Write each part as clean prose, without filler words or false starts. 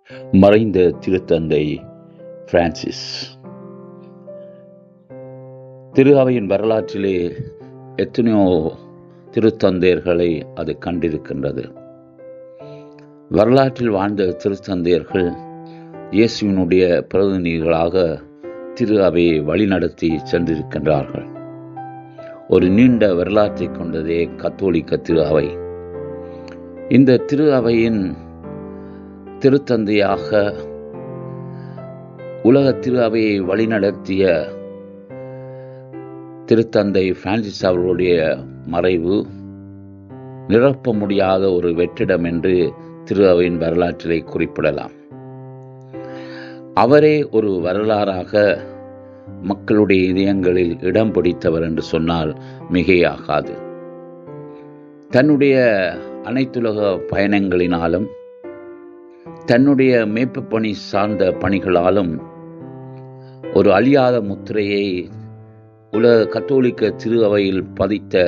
மறைந்த திருத்தந்தை பிரான்சிஸ். திரு அவையின் வரலாற்றிலே எத்தனையோ திருத்தந்தையர்களை அது கண்டிருக்கின்றது. வரலாற்றில் வாழ்ந்த திருத்தந்தையர்கள் இயேசுவினுடைய பிரதிநிதிகளாக திரு அவையை வழிநடத்தி சென்றிருக்கின்றார்கள். ஒரு நீண்ட வரலாற்றை கொண்டதே கத்தோலிக்க திரு அவை. இந்த திரு அவையின் திருத்தந்தையாக உலக திரு அவையை வழிநடத்திய திருத்தந்தை பிரான்சிஸ் அவர்களுடைய மறைவு நிரப்ப முடியாத ஒரு வெற்றிடம் என்று திரு அவையின் வரலாற்றிலே குறிப்பிடலாம். அவரே ஒரு வரலாறாக மக்களுடைய இதயங்களில் இடம் பிடித்தவர் என்று சொன்னால் மிகையாகாது. தன்னுடைய அனைத்துலக பயணங்களினாலும் தன்னுடைய மேய்ப்பு பணி சார்ந்த பணிகளாலும் ஒரு அழியாத முத்திரையை உலக கத்தோலிக்க திரு அவையில் பதித்த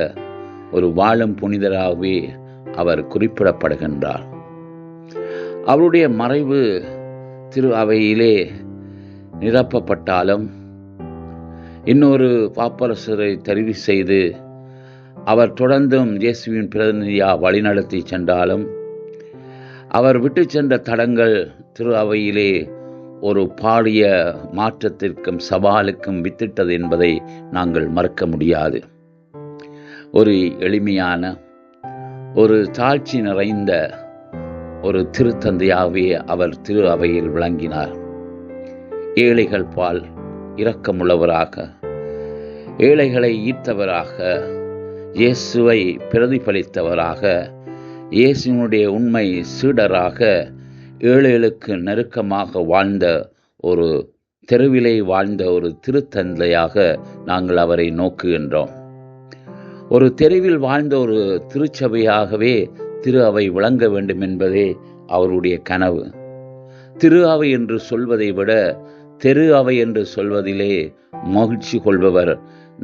ஒரு வாழும் புனிதராகவே அவர் குறிப்பிடப்படுகின்றார். அவருடைய மறைவு திரு அவையிலே நிரப்பப்பட்டாலும் இன்னொரு பாப்பரசரை தெரிவு செய்து அவர் தொடர்ந்தும் இயேசுவின் பிரதிநிதியாக வழிநடத்தி சென்றாலும் அவர் விட்டு சென்ற தடங்கள் திரு அவையிலே ஒரு பாரிய மாற்றத்திற்கும் சவாலுக்கும் வித்திட்டது என்பதை நாங்கள் மறக்க முடியாது. ஒரு எளிமையான, ஒரு தாழ்ச்சி நிறைந்த ஒரு திருத்தந்தையாகவே அவர் திரு அவையில் விளங்கினார். ஏழைகள் பால் இரக்கமுள்ளவராக, ஏழைகளை ஈர்த்தவராக, இயேசுவை பிரதிபலித்தவராக, இயேசுவினுடைய உண்மை சீடராக, ஏழைகளுக்கு நெருக்கமாக வாழ்ந்த ஒரு தெருவிலே வாழ்ந்த ஒரு திருத்தந்தையாக நாங்கள் அவரை நோக்குகின்றோம். ஒரு தெருவில் வாழ்ந்த ஒரு திருச்சபையாகவே திரு அவை விளங்க வேண்டும் என்பதே அவருடைய கனவு. திரு அவை என்று சொல்வதை விட தெரு அவை என்று சொல்வதிலே மகிழ்ச்சி கொள்பவர்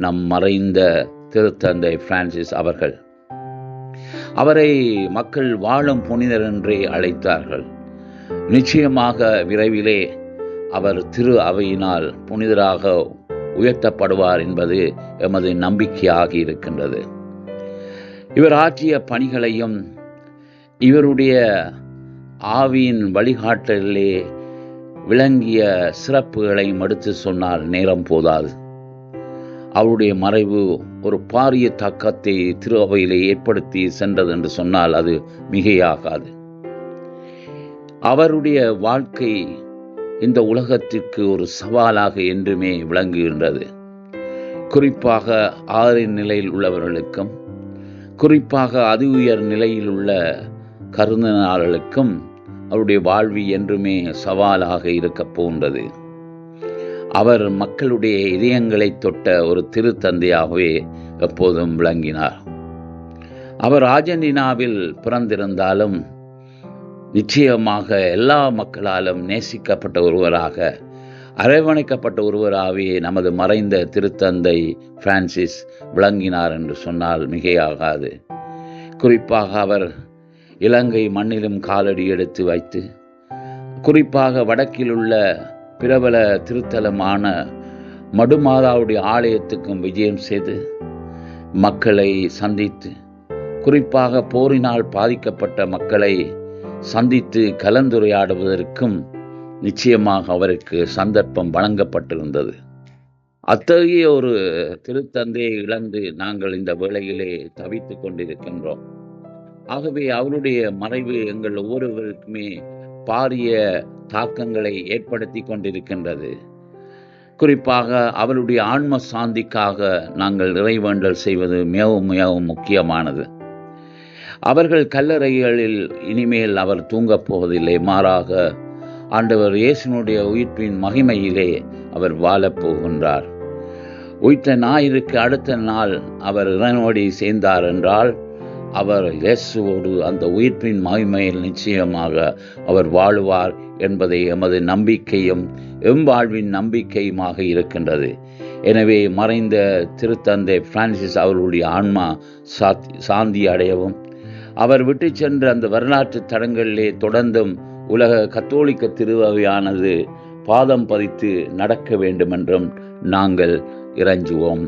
நம் மறைந்த திருத்தந்தை பிரான்சிஸ் அவர்கள். அவரை மக்கள் வாழும் புனிதர் என்றே அழைத்தார்கள். நிச்சயமாக விரைவிலே அவர் திரு அவையினால் புனிதராக உயர்த்தப்படுவார் என்பது எமது நம்பிக்கையாக இருக்கின்றது. இவர் ஆற்றிய பணிகளையும் இவருடைய ஆவியின் வழிகாட்டலிலே விளங்கிய சிறப்புகளையும் எடுத்து சொன்னால் நேரம் போதாது. அவருடைய மறைவு ஒரு பாரிய தாக்கத்தை திரு அவையிலே ஏற்படுத்தி சென்றது என்று சொன்னால் அது மிகையாகாது. அவருடைய வாழ்க்கை இந்த உலகத்திற்கு ஒரு சவாலாக என்றுமே விளங்குகின்றது. குறிப்பாக ஆறின் நிலையில் உள்ளவர்களுக்கும், குறிப்பாக அதி உயர் நிலையில் உள்ள கருதினார்களுக்கும் அவருடைய வாழ்வி என்றுமே சவாலாக இருக்கப் போகின்றது. அவர் மக்களுடைய இதயங்களை தொட்ட ஒரு திருத்தந்தையாகவே எப்போதும் விளங்கினார். அவர் அர்ஜென்டினாவில் பிறந்திருந்தாலும் நிச்சயமாக எல்லா மக்களாலும் நேசிக்கப்பட்ட ஒருவராக, அரவணைக்கப்பட்ட ஒருவராகவே நமது மறைந்த திருத்தந்தை பிரான்சிஸ் விளங்கினார் என்று சொன்னால் மிகையாகாது. குறிப்பாக அவர் இலங்கை மண்ணிலும் காலடி எடுத்து வைத்து, குறிப்பாக வடக்கில் உள்ள பிரபல திருத்தலமான மடுமாதாவுடைய ஆலயத்துக்கும் விஜயம் செய்து மக்களை சந்தித்து, குறிப்பாக போரினால் பாதிக்கப்பட்ட மக்களை சந்தித்து கலந்துரையாடுவதற்கும் நிச்சயமாக அவருக்கு சந்தர்ப்பம் வழங்கப்பட்டிருந்தது. அத்தகைய ஒரு திருத்தந்தையை இழந்து நாங்கள் இந்த வேளையிலே தவித்துக் கொண்டிருக்கின்றோம். ஆகவே அவருடைய மறைவு எங்கள் ஒவ்வொருவருக்குமே பாரிய தாக்கங்களை ஏற்படுத்தி கொண்டிருக்கின்றது. குறிப்பாக அவருடைய ஆன்ம சாந்திக்காக நாங்கள் இறைவேண்டல் செய்வது மிகவும் மிகவும் முக்கியமானது. அவர்கள் கல்லறைகளில் இனிமேல் அவர் தூங்கப் போவதில்லை. மாறாக ஆண்டவர் இயேசுனுடைய உயிர்ப்பின் மகிமையிலே அவர் வாழப் போகின்றார். உயிர்த்த ஞாயிறுக்கு அடுத்த நாள் அவர் இறைவனோடு சேர்ந்தார் என்றால் அவர் இயேசுவோடு அந்த உயிர்ப்பின் மகிமையில் நிச்சயமாக அவர் வாழுவார் என்பதை எமது நம்பிக்கையும் எம்வாழ்வின் நம்பிக்கையுமாக இருக்கின்றது. எனவே மறைந்த திருத்தந்தை பிரான்சிஸ் அவர்களுடைய ஆன்மா சாந்தி அடையவும், அவர் விட்டு சென்ற அந்த வரலாற்று தடங்களிலே தொடர்ந்தும் உலக கத்தோலிக்க திருவையானது பாதம் பதித்து நடக்க வேண்டுமென்றும் நாங்கள் இறைஞ்சுவோம்.